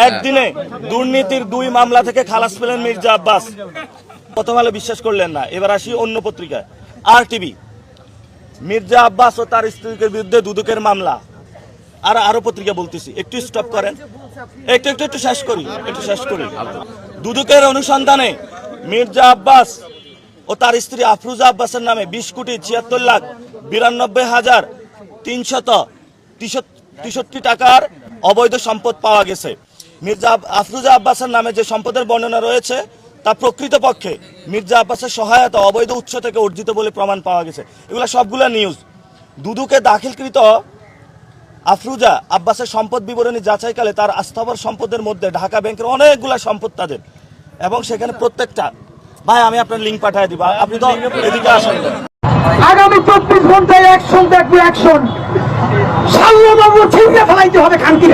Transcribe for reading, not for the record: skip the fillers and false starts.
একদিনে দুর্নীতির 2 মামলা থেকে খালাস পেলেন মির্জা আব্বাস। প্রথম আলো বিশ্বাস করলেন না, এবার আসি অন্য পত্রিকায় RTV। মির্জা আব্বাস ও তার স্ত্রীর বিরুদ্ধে দুদকের মামলা। আরো পত্রিকা বলতেছি, একটু স্টপ করেন, একটু শেষ করি। দুদকের অনুসন্ধানে মির্জা আব্বাস ও তার স্ত্রী আফরোজা আব্বাসের নামে 20,92,363 টাকার অবৈধ সম্পদ পাওয়া গেছে। মির্জা আফরোজা আব্বাসের নামে যে সম্পদের বর্ণনা রয়েছে তা প্রকৃতপক্ষে মির্জা আব্বাসের সহায়তা অবৈধ উৎস থেকে অর্জিত বলে প্রমাণ পাওয়া গেছে। এগুলো সবগুলা নিউজ। দুদকে দাখিলকৃত আফরোজা আব্বাসের সম্পদ বিবরণী যাচাইকালে তার আস্থাবর সম্পদের মধ্যে ঢাকা ব্যাংকের অনেকগুলা সম্পদ তাদের, এবং সেখানে প্রত্যেকটা, ভাই আমি আপনার লিঙ্ক পাঠিয়ে দিব, আপনি তো এদিকে আসেন। আগামী 24 ঘন্টায় অ্যাকশন দেখবে, অ্যাকশন। শাল্লবাবু ছিঁড়ে ফেলাইতে হবে খানকি।